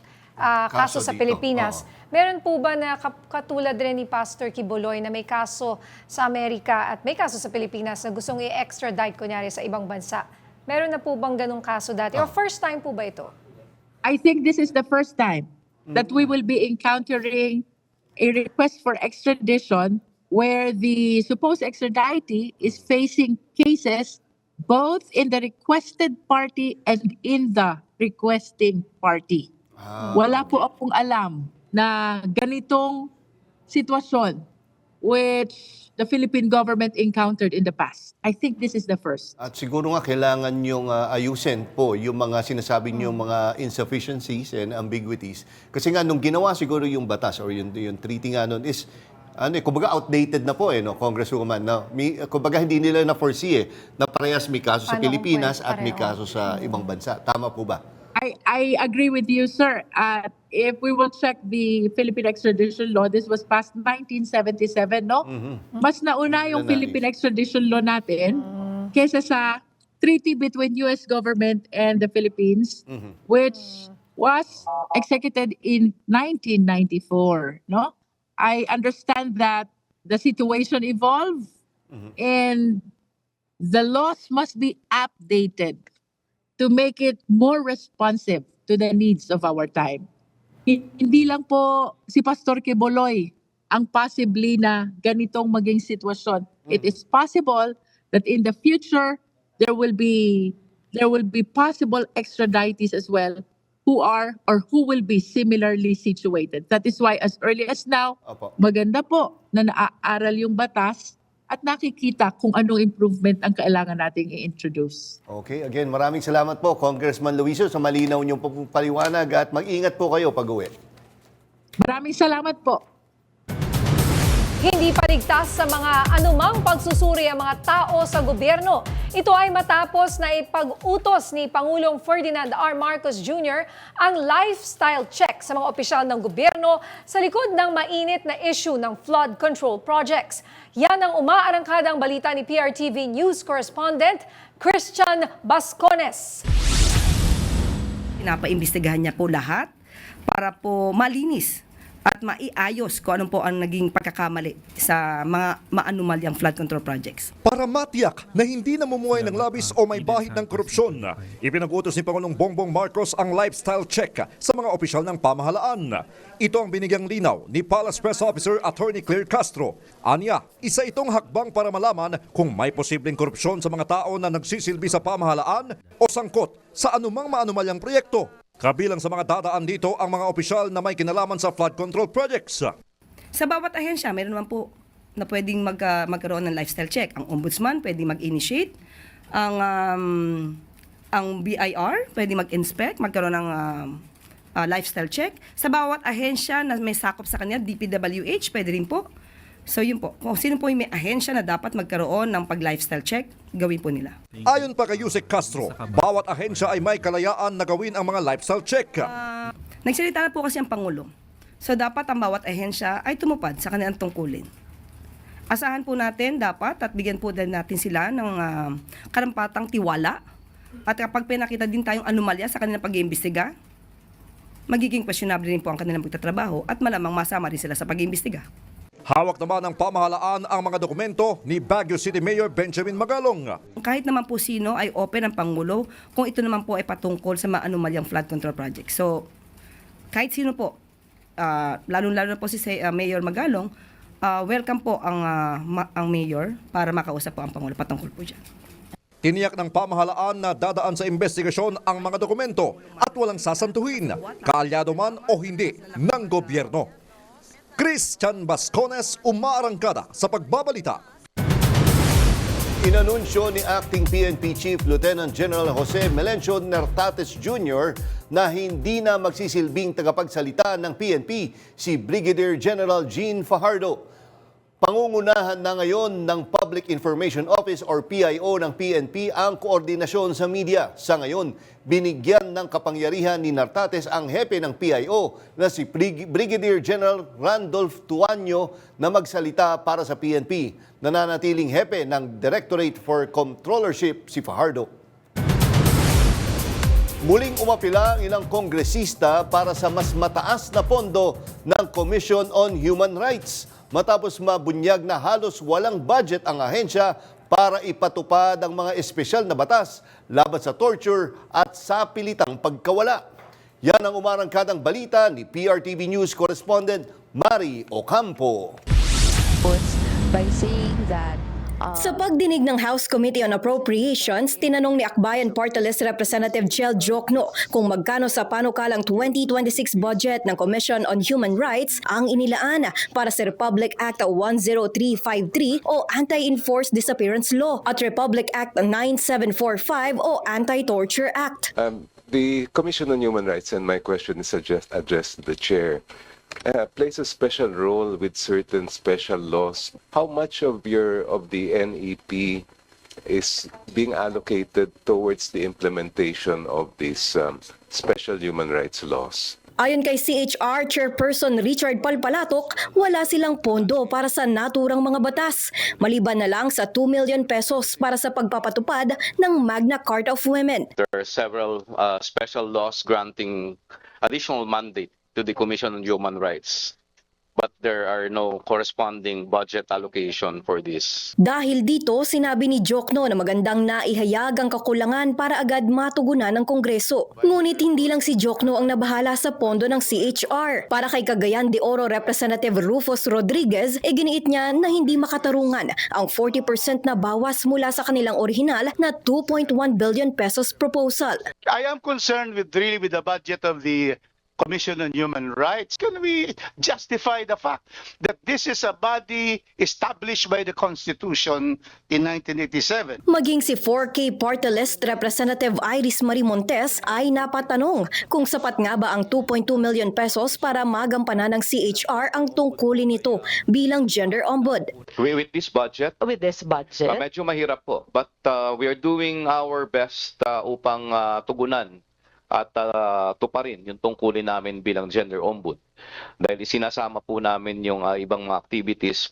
S2: kaso sa
S1: dito.
S2: Pilipinas, meron po ba na katulad rin ni Pastor Quiboloy na may kaso sa Amerika at may kaso sa Pilipinas na gustong i-extradite kunyari sa ibang bansa? Meron na po bang ganong kaso dati? Or first time po ba ito?
S22: I think this is the first time that we will be encountering a request for extradition where the supposed extraditee is facing cases both in the requested party and in the requesting party. Wala po akong alam na ganitong sitwasyon which the Philippine government encountered in the past. I think this is the first.
S1: At siguro nga kailangan yung ayusin po yung mga sinasabi niyo mga insufficiencies and ambiguities. Kasi nga nung ginawa siguro yung batas or yung treaty nga nun is kumbaga outdated na po no, Congresswoman. No? Kumbaga hindi nila na-foresee na parehas may kaso sa Pilipinas at may kaso sa ibang bansa. Tama po ba?
S22: I agree with you, sir. If we will check the Philippine extradition law, this was passed 1977, no? Mas nauna yung Philippine extradition law natin kaysa sa treaty between US government and the Philippines, which was executed in 1994, no? I understand that the situation evolved and the laws must be updated to make it more responsive to the needs of our time. Hindi lang po si Pastor Quiboloy ang possibly na ganitong maging sitwasyon. It is possible that in the future there will be possible extraditees as well who are or who will be similarly situated. That is why as early as now, maganda po na naaaral yung batas at nakikita kung anong improvement ang kailangan nating i-introduce.
S1: Okay, again, maraming salamat po, Congressman Luisio, sa malinaw niyong paliwanag at mag-ingat po kayo pag-uwi.
S22: Maraming salamat po.
S2: Hindi pa ligtas sa mga anumang pagsusuri ang mga tao sa gobyerno. Ito ay matapos na ipag-utos ni Pangulong Ferdinand R. Marcos Jr. ang lifestyle check sa mga opisyal ng gobyerno sa likod ng mainit na issue ng flood control projects. Yan ang umaarangkadang balita ni PRTV News Correspondent Christian Bascones.
S4: Pinapaimbestigahan niya po lahat para po malinis at maiayos kung ano po ang naging pagkakamali sa mga maanumalyang flood control projects.
S5: Para matiyak na hindi namumuhay ng labis o may bahid ng korupsyon, ipinag-utos ni Pangulong Bongbong Marcos ang lifestyle check sa mga opisyal ng pamahalaan. Ito ang binigyang linaw ni Palace Press Officer Attorney Claire Castro. Anya, isa itong hakbang para malaman kung may posibleng korupsyon sa mga tao na nagsisilbi sa pamahalaan o sangkot sa anumang maanumalyang proyekto. Kabilang sa mga dadaan dito ang mga opisyal na may kinalaman sa flood control projects.
S4: Sa bawat ahensya, meron naman po na pwedeng magkaroon ng lifestyle check. Ang ombudsman pwedeng mag-initiate, ang BIR pwedeng mag-inspect, magkaroon ng lifestyle check. Sa bawat ahensya na may sakop sa kanya, DPWH pwede rin po. So yun po, kung sino po yung may ahensya na dapat magkaroon ng pag-lifestyle check, gawin po nila.
S5: Ayon pa kay Yusek Castro, bawat ahensya ay may kalayaan na gawin ang mga lifestyle check.
S4: Nagsalita na po kasi ang Pangulo. So dapat ang bawat ahensya ay tumupad sa kanilang tungkulin. Asahan po natin dapat at bigyan po din natin sila ng karampatang tiwala. At kapag pinakita din tayong anomalya sa kanilang pag-iimbestiga, magiging questionable rin po ang kanilang pagtatrabaho at malamang masama rin sila sa pag-iimbestiga.
S5: Hawak naman ng pamahalaan ang mga dokumento ni Baguio City Mayor Benjamin Magalong.
S4: Kahit naman po sino ay open ang Pangulo kung ito naman po ay patungkol sa mga anomalyang flood control project. So, kahit sino po, lalo-lalo na po si Mayor Magalong, welcome po ang Mayor para makausap po ang Pangulo patungkol po dyan.
S5: Tiniyak ng pamahalaan na dadaan sa investigasyon ang mga dokumento at walang sasantuhin, kaalyado man o hindi, ng gobyerno. Christian Bascones, umaarangkada sa pagbabalita.
S1: Inanunsyo ni Acting PNP Chief Lieutenant General Jose Melencio Nertates Jr. na hindi na magsisilbing tagapagsalita ng PNP si Brigadier General Jean Fajardo. Pangungunahan na ngayon ng Public Information Office or PIO ng PNP ang koordinasyon sa media. Sa ngayon, binigyan ng kapangyarihan ni Nertates ang hepe ng PIO na si Brigadier General Randolph Tuanyo na magsalita para sa PNP. Nananatiling hepe ng Directorate for Controllership si Fajardo. Muling umapila ang ilang kongresista para sa mas mataas na pondo ng Commission on Human Rights matapos mabunyag na halos walang budget ang ahensya para ipatupad ang mga espesyal na batas laban sa torture at sa pilitang pagkawala. Yan ang umarangkadang balita ni PRTV News Correspondent Mari Ocampo.
S23: By saying that
S17: Sa pagdinig ng House Committee on Appropriations, tinanong ni Akbayan Party List Representative Chel Jokno kung magkano sa panukalang 2026 budget ng Commission on Human Rights ang inilaan para sa Republic Act 10353 o Anti-Enforced Disappearance Law at Republic Act 9745 o Anti-Torture Act.
S24: The Commission on Human Rights, and my question is addressed to the Chair, plays a special role with certain special laws. How much of the NEP is being allocated towards the implementation of these special human rights laws?
S17: Ayon kay CHR Chairperson Richard Palpalatok, wala silang pondo para sa naturang mga batas, maliban na lang sa 2 million pesos para sa pagpapatupad ng Magna Carta of Women.
S25: There are several special laws granting additional mandate to the Commission on Human Rights, but there are no corresponding budget allocation for this.
S17: Dahil dito, sinabi ni Jokno na magandang naihayag ang kakulangan para agad matugunan ng Kongreso. Ngunit hindi lang si Jokno ang nabahala sa pondo ng CHR. Para kay Cagayan de Oro Representative Rufus Rodriguez, giniit niya na hindi makatarungan ang 40% na bawas mula sa kanilang orihinal na 2.1 billion pesos proposal.
S26: I am concerned with the budget of the
S3: Commission on Human Rights, can we justify the fact that this is a body established by the Constitution in 1987?
S17: Maging si 4K Party List Representative Iris Marie Montes ay napatanong kung sapat nga ba ang 2.2 million pesos para magampanan ng CHR ang tungkulin nito bilang gender ombud.
S6: With this budget? Medyo mahirap po. But we are doing our best upang tugunan at tuparin yung tungkulin namin bilang gender ombud. Dahil sinasama po namin yung ibang mga activities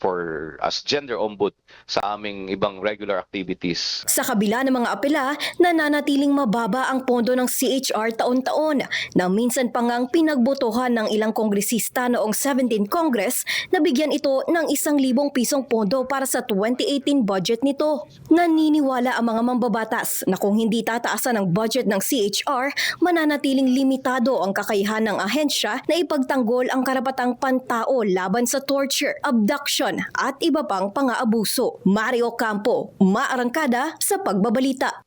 S6: as gender ombud sa aming ibang regular activities.
S17: Sa kabila ng mga apela, nananatiling mababa ang pondo ng CHR taon-taon na minsan pa ngang pinagbotohan ng ilang kongresista noong 17th Congress na bigyan ito ng 1,000 pisong pondo para sa 2018 budget nito. Naniniwala ang mga mambabatas na kung hindi tataasan ang budget ng CHR, mananatiling limitado ang kakayahan ng ahensya na ipagtanggol ang karapatang pantao laban sa torture, abduction at iba pang pang-aabuso. Mario Campo, Maarangkada sa Pagbabalita.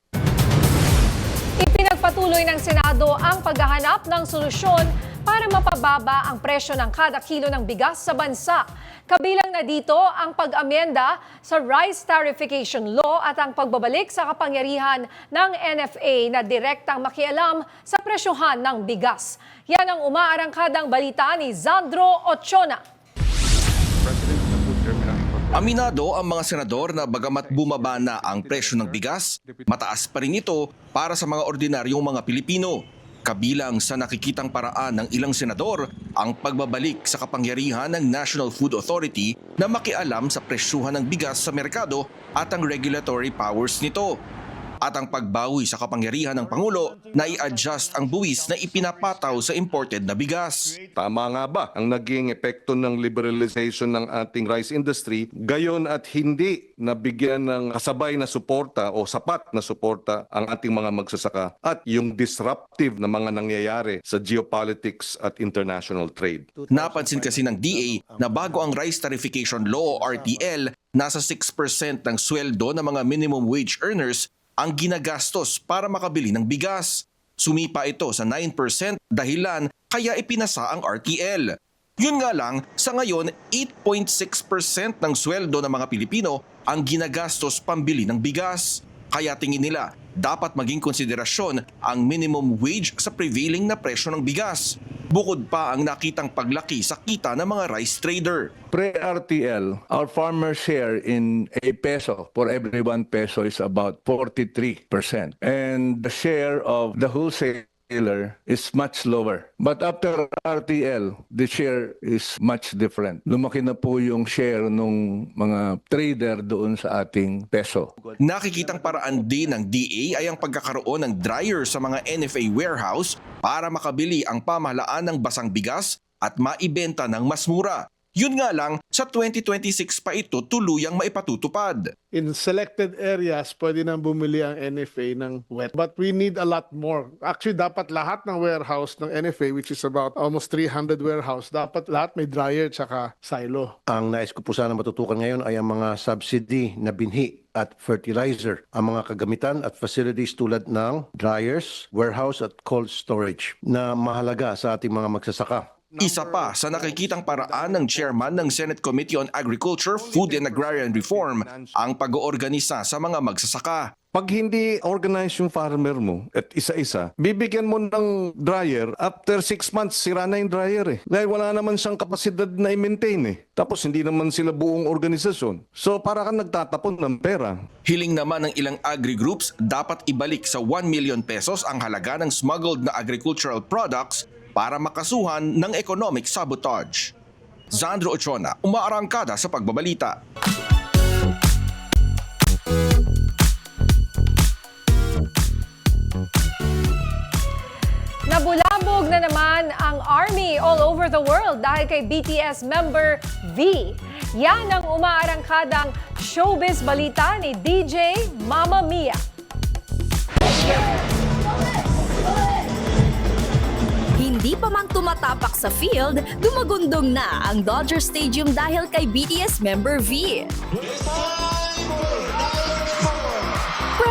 S2: Ipinagpatuloy ng Senado ang paghahanap ng solusyon para mapababa ang presyo ng kada kilo ng bigas sa bansa. Kabilang na dito ang pag-amyenda sa Rice Tariffication Law at ang pagbabalik sa kapangyarihan ng NFA na direktang makialam sa presyohan ng bigas. Yan ang umaarangkadang balita ni Zandro Ochona.
S7: Aminado ang mga senador na bagamat bumaba na ang presyo ng bigas, mataas pa rin ito para sa mga ordinaryong mga Pilipino. Kabilang sa nakikitang paraan ng ilang senador ang pagbabalik sa kapangyarihan ng National Food Authority na makialam sa presyuhan ng bigas sa merkado at ang regulatory powers nito. At ang pagbawi sa kapangyarihan ng Pangulo na i-adjust ang buwis na ipinapataw sa imported na bigas.
S9: Tama nga ba ang naging epekto ng liberalization ng ating rice industry, gayon at hindi nabigyan ng kasabay na suporta o sapat na suporta ang ating mga magsasaka at yung disruptive na mga nangyayari sa geopolitics at international trade?
S7: Napansin kasi ng DA na bago ang Rice Tariffication Law o RTL, nasa 6% ng sweldo ng mga minimum wage earners ang ginagastos para makabili ng bigas. Sumipa ito sa 9% dahilan kaya ipinasa ang RTL. Yun nga lang, sa ngayon 8.6% ng sweldo ng mga Pilipino ang ginagastos pambili ng bigas. Kaya tingin nila, dapat maging konsiderasyon ang minimum wage sa prevailing na presyo ng bigas. Bukod pa ang nakitang paglaki sa kita ng mga rice trader.
S9: Pre-RTL, our farmer share in a peso for every 1 peso is about 43%. And the share of the wholesaler is much lower. But after RTL, the share is much different. Lumaki na po yung share ng mga trader doon sa ating peso.
S7: Nakikitang paraan din ng DA ay ang pagkakaroon ng dryer sa mga NFA warehouse para makabili ang pamahalaan ng basang bigas at maibenta ng mas mura. Yun nga lang, sa 2026 pa ito tuluyang maipatutupad.
S10: In selected areas, pwede nang bumili ang NFA ng wet. But we need a lot more. Actually, dapat lahat ng warehouse ng NFA, which is about almost 300 warehouse, dapat lahat may dryer tsaka silo.
S26: Ang nais ko po sana matutukan ngayon ay ang mga subsidy na binhi at fertilizer, ang mga kagamitan at facilities tulad ng dryers, warehouse at cold storage na mahalaga sa ating mga magsasaka.
S7: Isa pa sa nakikitang paraan ng chairman ng Senate Committee on Agriculture, Food and Agrarian Reform ang pag-oorganisa sa mga magsasaka.
S9: Pag hindi organize yung farmer mo at isa-isa, bibigyan mo ng dryer, after 6 months, sira na yung dryer eh. Dahil wala naman siyang kapasidad na i-maintain eh. Tapos hindi naman sila buong organisasyon. So para kang nagtatapon ng pera.
S7: Hiling naman ng ilang agri-groups, dapat ibalik sa 1 million pesos ang halaga ng smuggled na agricultural products para makasuhan ng economic sabotage. Zandro Ochona, umaarangkada sa Pagbabalita.
S2: Nabulabog na naman ang ARMY all over the world dahil kay BTS member V. Yan ang umaarangkadang showbiz balita ni DJ Mama Mia.
S21: Hindi pa man tumatapak sa field, dumagundong na ang Dodger Stadium dahil kay BTS member V.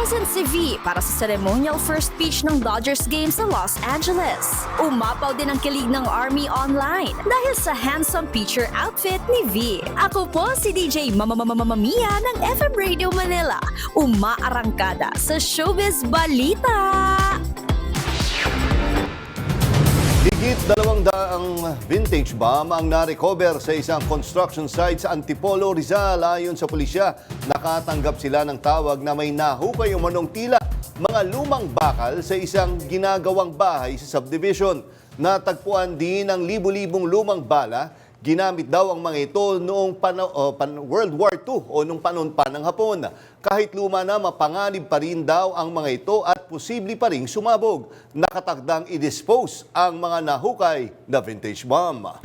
S21: Present si V para sa ceremonial first pitch ng Dodgers game sa Los Angeles. Umapaw din ang kilig ng Army Online dahil sa handsome picture outfit ni V. Ako po si DJ Mia ng FM Radio Manila. Umaarangkada sa Showbiz Balita.
S1: Higit 200 vintage bomb ang na-recover sa isang construction site sa Antipolo, Rizal. Ayon sa pulisya, nakatanggap sila ng tawag na may nahukay umanong tila mga lumang bakal sa isang ginagawang bahay sa subdivision. Natagpuan din ang libu-libong lumang bala. Ginamit daw ang mga ito noong World War II o noong panahon pa ng Hapon. Kahit luma na, mapanganib pa rin daw ang mga ito at posible pa rin sumabog. Nakatakdang i-dispose ang mga nahukay na vintage bomb.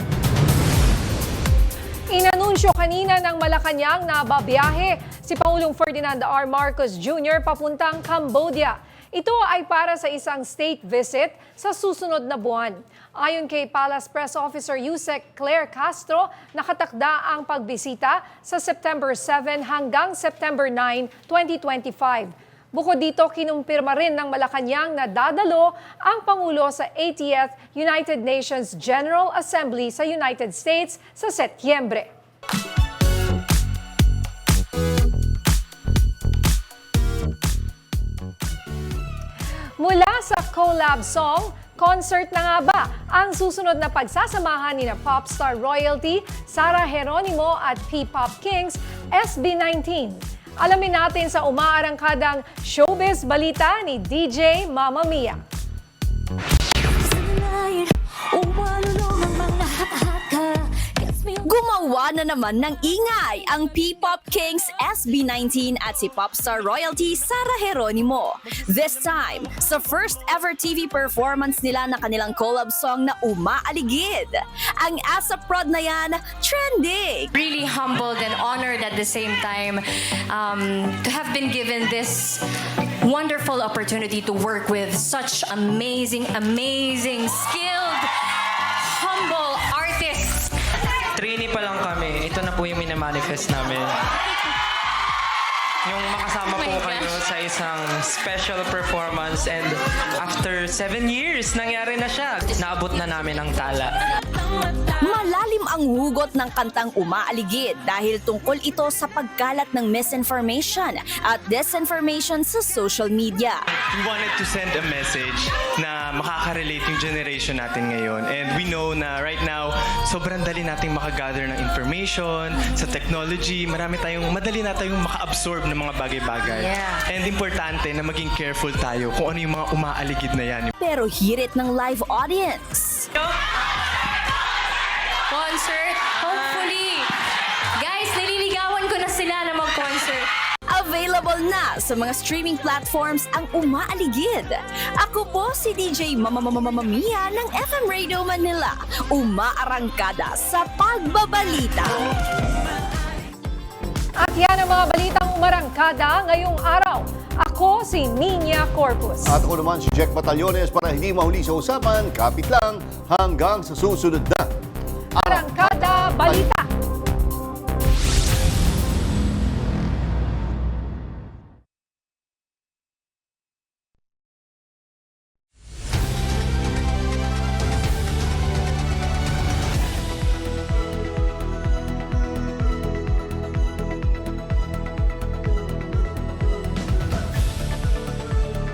S2: Inanunsyo kanina ng Malacanang na babiyahe si Pangulong Ferdinand R. Marcos Jr. papuntang Cambodia. Ito ay para sa isang state visit sa susunod na buwan. Ayon kay Palace Press Officer Yusek Claire Castro, nakatakda ang pagbisita sa September 7 hanggang September 9, 2025. Bukod dito, kinumpirma rin ng Malacanang na dadalo ang Pangulo sa 80th United Nations General Assembly sa United States sa Setyembre. Mula sa collab song, concert na nga ba ang susunod na pagsasamahan ni na Popstar Royalty, Sarah Geronimo at P-Pop Kings, SB19? Alamin natin sa umaarangkadang Showbiz Balita ni DJ Mama Mia.
S21: Gumawa na naman ng ingay ang P-Pop Kings SB19 at si Popstar Royalty Sarah Geronimo. This time, sa first ever TV performance nila na kanilang collab song na Umaaligid. Ang ASAP prod na yan, trending!
S8: Really humbled and honored at the same time to have been given this wonderful opportunity to work with such amazing, skilled, humble artists.
S11: Trini pa lang kami, ito na po yung minamanifest namin. Yung makasama po kayo sa isang special performance and after 7 years, nangyari na siya. Naabot na namin ang tala.
S21: Malalim ang hugot ng kantang Umaaligid dahil tungkol ito sa pagkalat ng misinformation at disinformation sa social media.
S11: We wanted to send a message na makaka-relate yung generation natin ngayon. And we know na right now, sobrang dali nating makagather ng information, sa technology, madali na tayong maka-absorb ng mga bagay-bagay.
S8: Yeah.
S11: And importante na maging careful tayo kung ano yung mga umaaligid na yan.
S21: Pero hirit ng live audience.
S8: Concert, hopefully. Guys, nililigawan ko na sila na mag-concert.
S21: Available na sa mga streaming platforms ang Umaaligid. Ako po si DJ Mama Mia ng FM Radio Manila. Umaarangkada sa pagbabalita.
S2: At yan ang mga balitang umarangkada ngayong araw. Ako si Nina Corpus.
S1: At ako naman si Jack Batallones. Para hindi mahuli sa usapan, kapit lang hanggang sa susunod na
S2: Arangkada Balita.